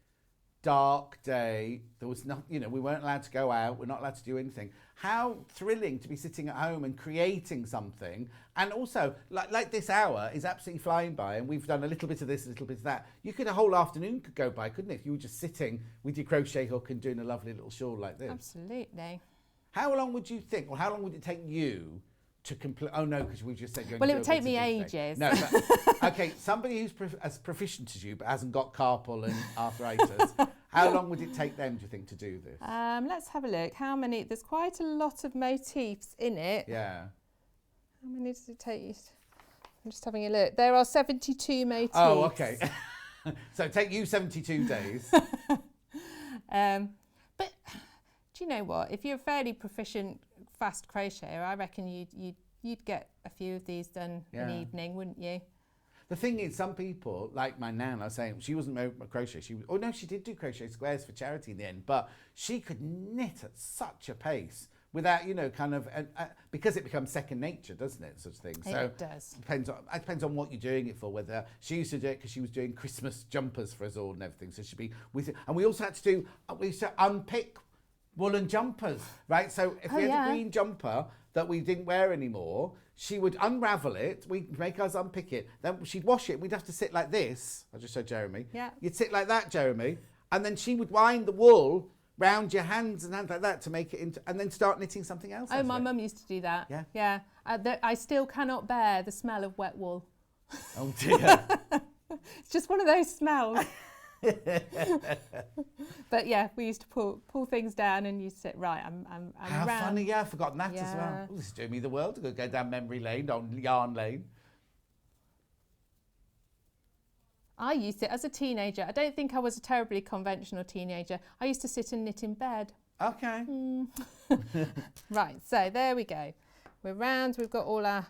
dark day. There was not, we weren't allowed to go out. We're not allowed to do anything. How thrilling to be sitting at home and creating something. And also, like this hour is absolutely flying by, and we've done a little bit of this, a little bit of that. A whole afternoon could go by, couldn't it? If you were just sitting with your crochet hook and doing a lovely little shawl like this. Absolutely. How long would you think, or how long would it take you to complete? Oh no, because we've just said you're. Well, it would take me ages. No, but, okay. Somebody who's as proficient as you but hasn't got carpal and arthritis. How long would it take them, do you think, to do this? Let's have a look. How many? There's quite a lot of motifs in it. Yeah. How many does it take you? I'm just having a look. There are 72 motifs. Oh, okay. So it take you 72 days. But do you know what? If you're a fairly proficient fast crocheter, I reckon you'd get a few of these done in the evening, wouldn't you? The thing is, some people, like my nan, I was saying, she wasn't a crochet. She did do crochet squares for charity in the end, but she could knit at such a pace without, because it becomes second nature, doesn't it, such things. So it does. It depends on what you're doing it for, whether she used to do it because she was doing Christmas jumpers for us all and everything. So she'd be with it. And we also had to we used to unpick woolen jumpers, right? So if we had a green jumper that we didn't wear anymore, she would unravel it, we'd make us unpick it, then she'd wash it, we'd have to sit like this. I just showed Jeremy. Yeah. You'd sit like that, Jeremy, and then she would wind the wool round your hands and hands like that to make it into, and then start knitting something else. Oh, my mum used to do that. Yeah. Yeah. I still cannot bear the smell of wet wool. Oh dear. It's just one of those smells. But yeah, we used to pull things down and you sit right. I'm How around. funny, yeah, I've forgotten that as Yeah. well. Oh, this is doing me the world to go down memory lane, on yarn lane. I used it as a teenager. I don't think I was a terribly conventional teenager. I used to sit and knit in bed. Okay. Right, so there we go. We're round, we've got all our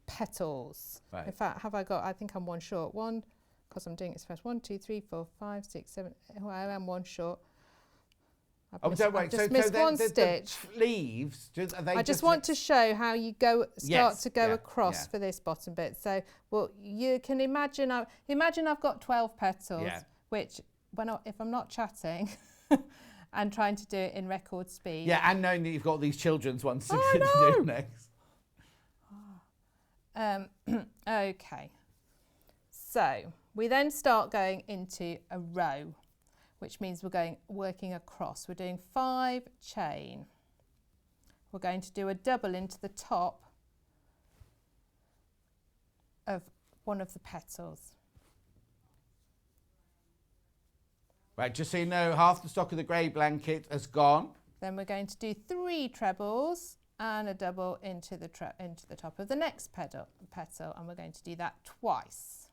petals. Right. In fact, I think I'm one short. One, because I'm doing it first. 1, 2, 3, 4, 5, 6, 7. Oh, I am one short. Don't worry. I've just missed one stitch. The leaves, I just want to show how you start to go across yeah. for this bottom bit. So, well, you can imagine. Imagine I've got 12 petals, Yeah. which if I'm not chatting and trying to do it in record speed. Yeah, and knowing that you've got these children's ones to do next. Okay. So we then start going into a row, which means we're working across. We're doing 5 chain. We're going to do a double into the top of one of the petals. Right, just so you know, half the stock of the grey blanket has gone. Then we're going to do 3 trebles and a double into the top of the next petal, and we're going to do that twice.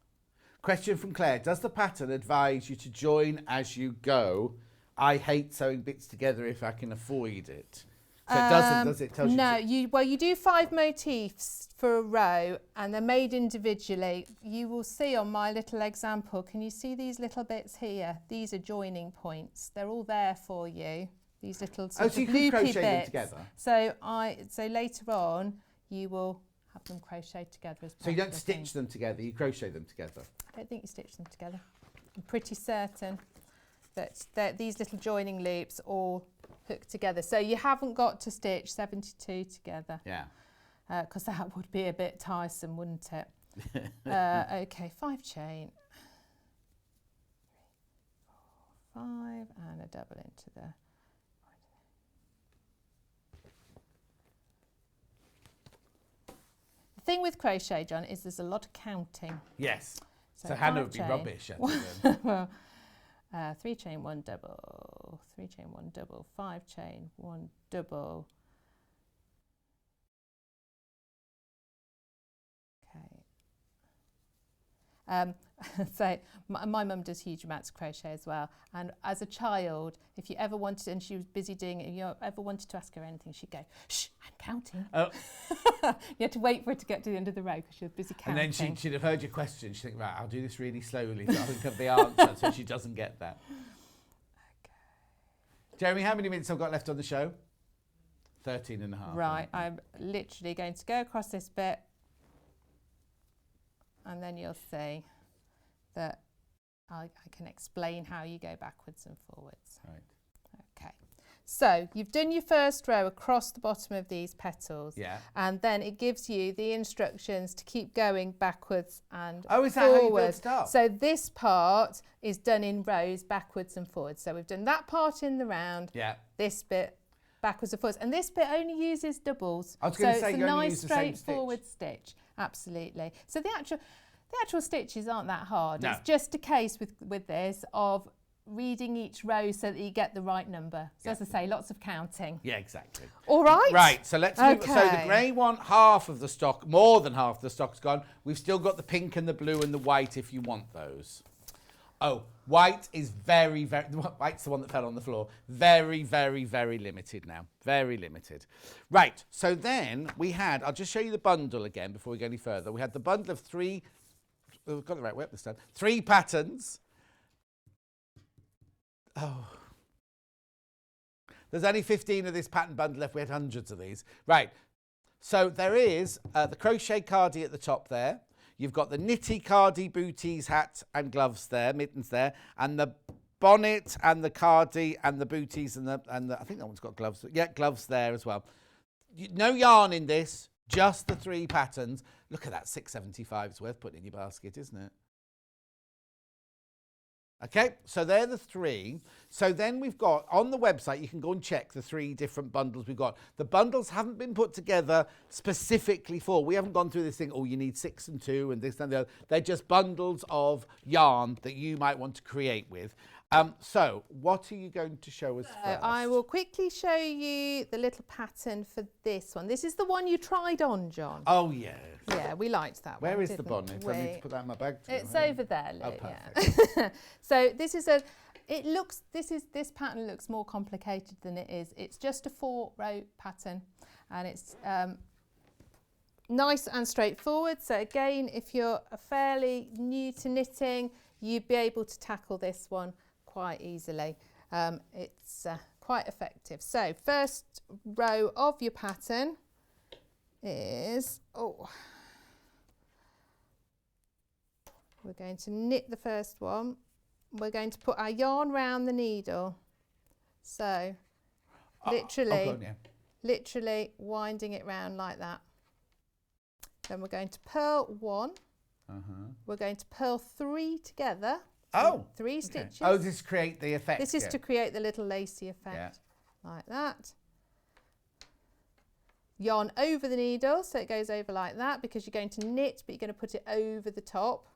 Question from Claire. Does the pattern advise you to join as you go? I hate sewing bits together if I can avoid it. So it doesn't, does it? Tells no, you you do 5 motifs for a row and they're made individually. You will see on my little example, can you see these little bits here? These are joining points. They're all there for you. These little sort so you of can loopy crochet bits. them together? So later on, you will have them crocheted together as part So you don't of the stitch thing. them together, you crochet them together? I don't think you stitch them together. I'm pretty certain that these little joining loops all hook together. So you haven't got to stitch 72 together. Yeah. Because that would be a bit tiresome, wouldn't it? Okay, 5 chain. 5 and a double into the... The thing with crochet, John, is there's a lot of counting. Yes. So 5 Hannah would be chain. rubbish at it then. Well, 3 chain, 1 double, 3 chain, 1 double, 5 chain, 1 double. Okay. So my mum does huge amounts of crochet as well, and as a child, if you ever wanted, and she was busy doing it, you ever wanted to ask her anything, she'd go, "Shh, I'm counting." Oh. You had to wait for her to get to the end of the row because she was busy counting. And then she'd have heard your question. She'd think, right, I'll do this really slowly so I think of the answer, so she doesn't get that. Okay. Jeremy, how many minutes I've got left on the show? 13 and a half. Right, I'm literally going to go across this bit, and then you'll see that I can explain how you go backwards and forwards. Right. Okay, so you've done your first row across the bottom of these petals. Yeah. And then it gives you the instructions to keep going backwards and Oh, is that how you build forwards. stuff? So this part is done in rows backwards and forwards. So we've done that part in the round. Yeah. This bit backwards and forwards, and this bit only uses doubles. I was going to say it's a you only nice use the same straightforward stitch. Absolutely. So the actual stitches aren't that hard. No. It's just a case with this of reading each row so that you get the right number. So as I say, lots of counting. Yeah, exactly. All right. Right, so let's move. So the Okay. grey one, half of the stock, more than half the stock's gone. We've still got the pink and the blue and the white if you want those. Oh, white is very, very, white's the one that fell on the floor. Very, very, very limited now. Very limited. Right, so then we had, I'll just show you the bundle again before we go any further. We had the bundle of 3, we've got the right way up this time, 3 patterns. Oh. There's only 15 of this pattern bundle left. We had hundreds of these. Right, so there is the crochet cardie at the top there. You've got the knitty cardie, booties, hat and gloves there, mittens there, and the bonnet and the cardie and the booties and the I think that one's got gloves. Yeah, gloves there as well. No yarn in this, just the 3 patterns. Look at that, $6.75. It's worth putting in your basket, isn't it? Okay, so they're the 3. So then we've got, on the website, you can go and check the 3 different bundles we've got. The bundles haven't been put together specifically for, we haven't gone through this thing, oh, you need 6 and 2 and this and the other. They're just bundles of yarn that you might want to create with. So what are you going to show us first? I will quickly show you the little pattern for this one. This is the one you tried on, John. Oh, yes. Yeah, we liked that one. Where is the didn't bonnet? we? I need to put that in my bag. It's over there, Lou. Oh, Yeah. perfect. So this is this pattern looks more complicated than it is. It's just a 4-row pattern, and it's nice and straightforward. So again, if you're fairly new to knitting, you'd be able to tackle this one quite easily. It's quite effective. So first row of your pattern is, we're going to knit the first one. We're going to put our yarn round the needle. So literally winding it round like that. Then we're going to purl 1. We're going to purl 3 together. Oh, 3 stitches. Oh, this create the effect. This is to create the little lacy effect, like that. Yarn over the needle, so it goes over like that, because you're going to knit, but you're going to put it over the top.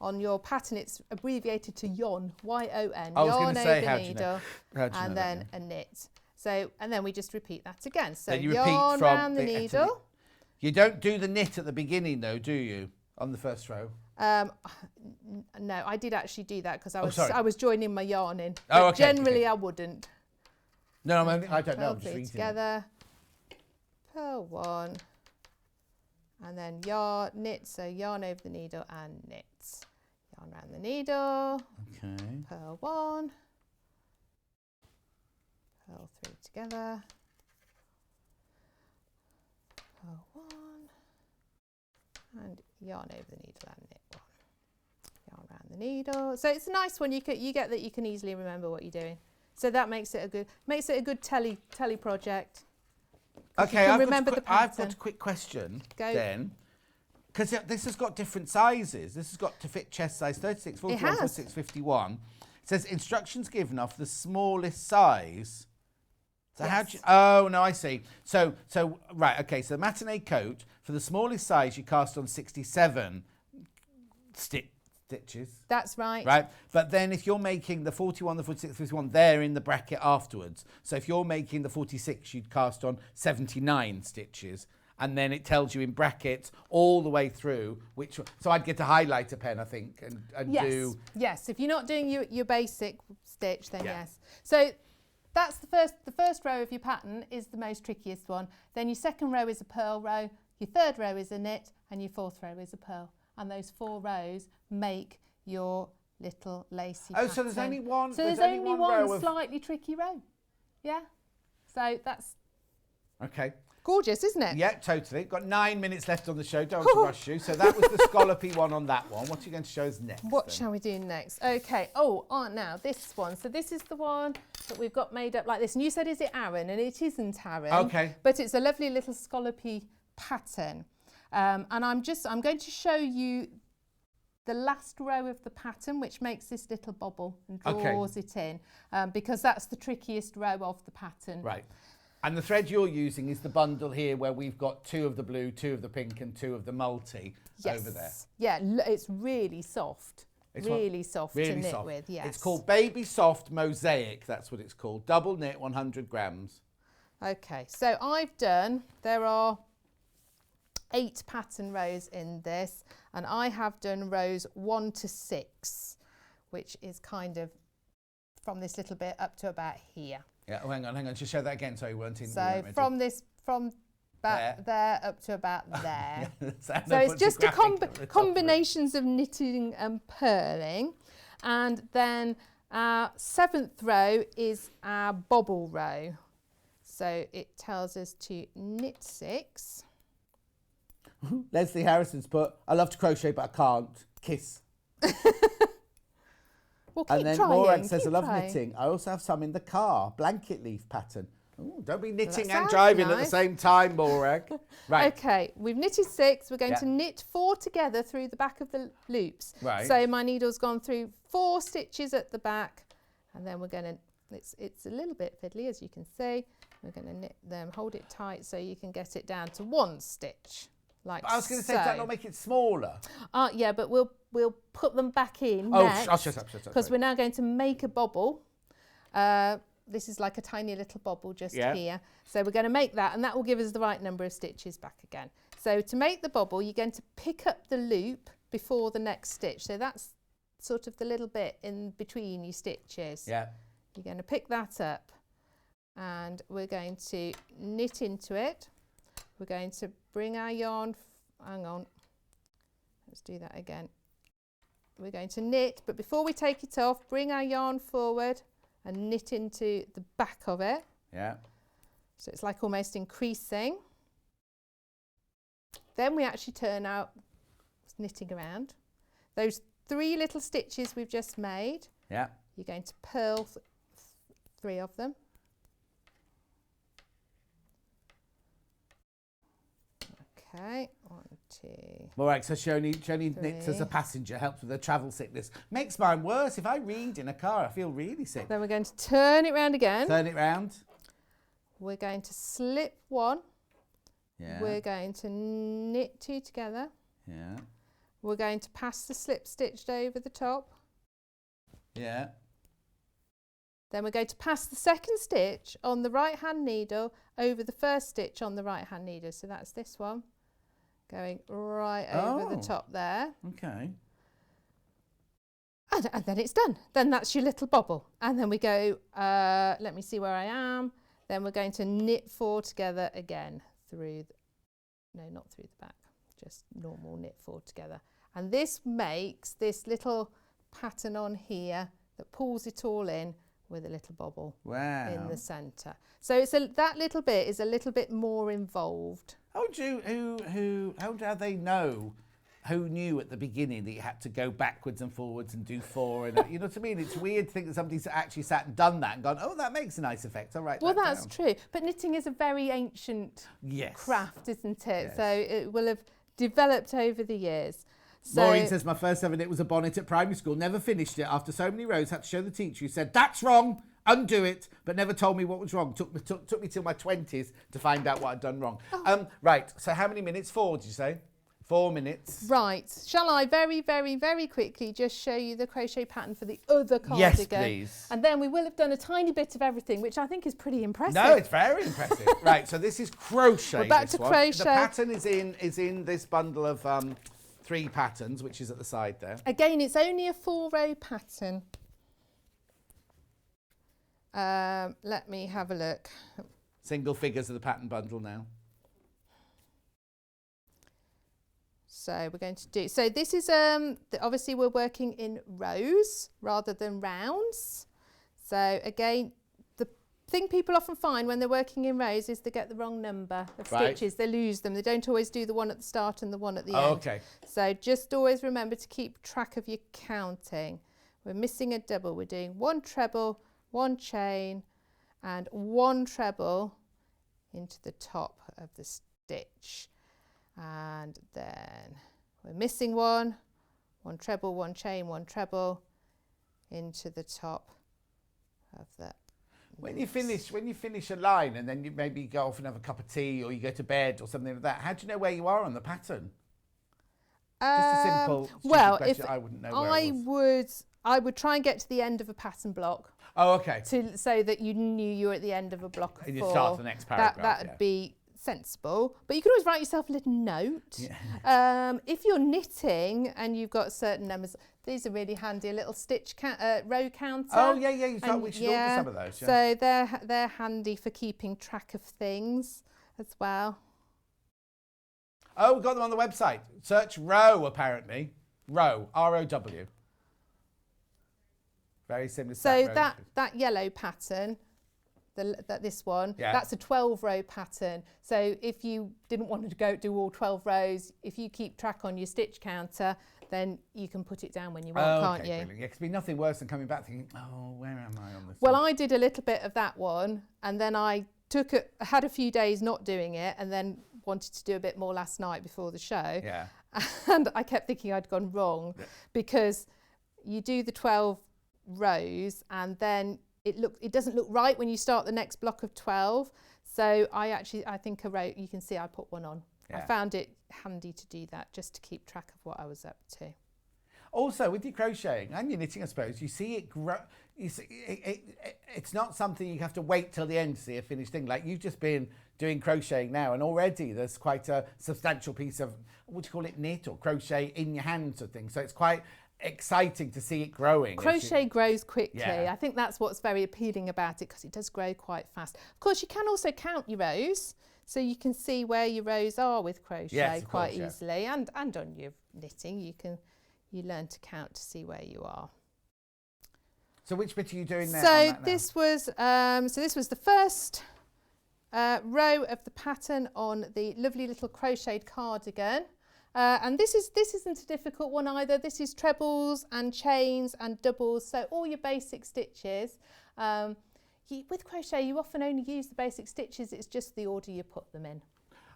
On your pattern, it's abbreviated to yon, Y-O-N. Yarn over the needle, and then a knit. So, and then we just repeat that again. So yarn around the needle. You don't do the knit at the beginning, though, do you? On the first row. No, I did actually do that because I was joining my yarn in. Oh, okay. Generally, I wouldn't. No, I don't know. I'm just reading together. Purl 1, and then yarn knit. So yarn over the needle and knit. Yarn around the needle. Okay. Purl 1. Purl 3 together. Purl 1. And yarn over the needle and knit 1. Yarn around the needle. So it's a nice one. You get that you can easily remember what you're doing. So that makes it a good telly project. Okay, I've got a quick question then. Because this has got different sizes. This has got to fit chest size 36, 41, 46, 51. It says instructions given are for the smallest size. So how do you, oh, no, I see. So right, okay, so the matinee coat, for the smallest size, you cast on 67 stitches. That's right. Right, but then if you're making the 41, the 46, 51, they're in the bracket afterwards. So if you're making the 46, you'd cast on 79 stitches. And then it tells you in brackets all the way through which. So I'd get a highlighter pen, I think, and do. Yes, if you're not doing your basic stitch, then yes. So that's the first row of your pattern is the most trickiest one. Then your second row is a purl row, your third row is a knit, and your fourth row is a purl. And those 4 rows make your little lacy pattern. So there's only one. So there's only one slightly tricky row. Yeah. So that's. Okay. Gorgeous, isn't it? Yeah, totally. Got 9 minutes left on the show. Don't want to rush you. So that was the scallopy one on that one. What are you going to show us next? What shall we do next? Okay. Now this one. So this is the one that we've got made up like this. And you said, is it Aran? And it isn't Aran. Okay. But it's a lovely little scallopy pattern. And I'm going to show you the last row of the pattern, which makes this little bobble and draws it in, because that's the trickiest row of the pattern. Right. And the thread you're using is the bundle here where we've got 2 of the blue, 2 of the pink and 2 of the multi over there. Yeah, it's really soft. Really soft to knit with, yes. It's called Baby Soft Mosaic, that's what it's called. Double knit, 100 grams. Okay, so there are 8 pattern rows in this, and I have done rows 1 to 6, which is kind of from this little bit up to about here. Yeah, hang on. Just show that again so you weren't in. So from there up to about there. So it's just combinations of knitting and purling. And then our 7th row is our bobble row. So it tells us to knit 6. Leslie Harrison's put, I love to crochet but I can't. Kiss. Well, keep and then trying, Morag says, I love knitting. I also have some in the car. Blanket leaf pattern. Ooh, don't be knitting That and sounds driving at the nice. same time, Morag. Right. Okay, we've knitted 6. We're going to knit 4 together through the back of the loops. Right. So my needle's gone through 4 stitches at the back, and then we're going to, it's a little bit fiddly, as you can see. We're going to knit them, hold it tight so you can get it down to 1 stitch, like I was going to say, so. does that not make it smaller? Yeah, but we'll put them back in Oh, next, shut up. because we're now going to make a bobble. This is like a tiny little bobble just here. So we're going to make that, and that will give us the right number of stitches back again. So to make the bobble, you're going to pick up the loop before the next stitch. So that's sort of the little bit in between your stitches. Yeah. You're going to pick that up, and we're going to knit into it. We're going to bring our yarn, hang on, let's do that again. We're going to knit, but before we take it off, bring our yarn forward and knit into the back of it. Yeah. So it's like almost increasing. Then we actually turn out knitting around. Those 3 little stitches we've just made, Yeah. you're going to purl 3 of them. Okay, 1, 2. All right, so she only knits as a 3. passenger, helps with her travel sickness. Makes mine worse. If I read in a car, I feel really sick. Then we're going to turn it round again. Turn it round. We're going to slip 1. Yeah. We're going to knit 2 together. Yeah. We're going to pass the slip stitched over the top. Yeah. Then we're going to pass the second stitch on the right hand needle over the first stitch on the right hand needle. So that's this one going right over the top there. Okay. And then it's done. Then that's your little bobble. And then we go, let me see where I am. Then we're going to knit 4 together again through, no, not through the back, just normal knit 4 together. And this makes this little pattern on here that pulls it all in with a little bobble in the centre. So it's that little bit is a little bit more involved. How do they know? Who knew at the beginning that you had to go backwards and forwards and do 4? And you know what I mean? It's weird to think that somebody's actually sat and done that and gone, oh, that makes a nice effect. I'll write Well, that that's down. true. But knitting is a very ancient craft, isn't it? Yes. So it will have developed over the years. So Maureen says, my first ever knit was a bonnet at primary school. Never finished it. After so many rows, had to show the teacher, who said, that's wrong, undo it, but never told me what was wrong. Took me till my 20s to find out what I'd done wrong. Right, so how many minutes? 4, did you say? 4 minutes. Right. Shall I very, very, very quickly just show you the crochet pattern for the other cardigan? Yes, please. And then we will have done a tiny bit of everything, which I think is pretty impressive. No, it's very impressive. Right, so this is crochet. We're back to crochet. The pattern is in this bundle of 3 patterns, which is at the side there. Again, it's only a 4-row pattern. Let me have a look. Single figures of the pattern bundle now. So we're going to do, so this is, obviously we're working in rows rather than rounds. So again, the thing people often find when they're working in rows is they get the wrong number of stitches. They lose them. They don't always do the one at the start and the one at the end. Okay. So just always remember to keep track of your counting. We're missing a double. We're doing 1 treble, 1 chain, and 1 treble into the top of the stitch. And then we're missing 1 treble, 1 chain, 1 treble into the top of the When you finish a line and then you maybe go off and have a cup of tea or you go to bed or something like that, how do you know where you are on the pattern? Just a simple question. I wouldn't know where it was. I would try and get to the end of a pattern block. Oh, okay. So that you knew you were at the end of a block of 4. And you start the next paragraph. That would be sensible, but you can always write yourself a little note. If you're knitting and you've got certain numbers, these are really handy, a little stitch row counter. Oh yeah, we should order some of those. So they're handy for keeping track of things as well. Oh, we've got them on the website. Search row, apparently. Row, R-O-W. Very similar. So that yellow pattern, this one, that's a 12-row pattern. So if you didn't want to do all 12 rows, if you keep track on your stitch counter, then you can put it down when you want, can't you? Brilliant. Yeah, 'cause it'd be nothing worse than coming back thinking, oh, where am I on this? Well, I did a little bit of that one, and then I had a few days not doing it, and then wanted to do a bit more last night before the show. Yeah. And I kept thinking I'd gone wrong, because you do the 12 rows and then it doesn't look right when you start the next block of 12. So I think a row, you can see I put one on. Yeah. I found it handy to do that, just to keep track of what I was up to. Also, with your crocheting and your knitting, I suppose, you see it grow. You see, it's not something you have to wait till the end to see a finished thing. Like, you've just been doing crocheting now, and already there's quite a substantial piece of, what do you call it, knit or crochet in your hands or things. So it's quite exciting to see it growing. Crochet grows quickly. Yeah. I think that's what's very appealing about it, because it does grow quite fast. Of course, you can also count your rows, so you can see where your rows are with crochet quite easily, and on your knitting you learn to count to see where you are. So which bit are you doing now? So this was the first row of the pattern on the lovely little crocheted cardigan. And this isn't a difficult one either. This is trebles and chains and doubles, so all your basic stitches. With crochet, you often only use the basic stitches. It's just the order you put them in.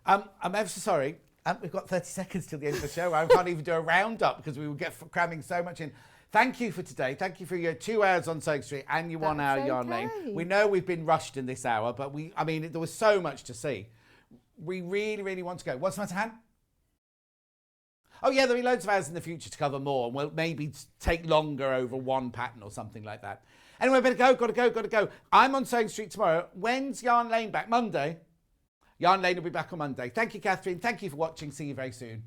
I'm ever so sorry. We've got 30 seconds till the end of the show. I can't even do a roundup because we will get cramming so much in. Thank you for today. Thank you for your 2 hours on Sewing Street and your 1 hour yarn lane. We know we've been rushed in this hour, but there was so much to see. We really, really want to go. What's the matter, Han? Oh yeah, there'll be loads of hours in the future to cover more, and we'll maybe take longer over one pattern or something like that. Anyway, better go, gotta go. I'm on Sewing Street tomorrow. When's Yarn Lane back? Monday? Yarn Lane will be back on Monday. Thank you, Catherine. Thank you for watching. See you very soon.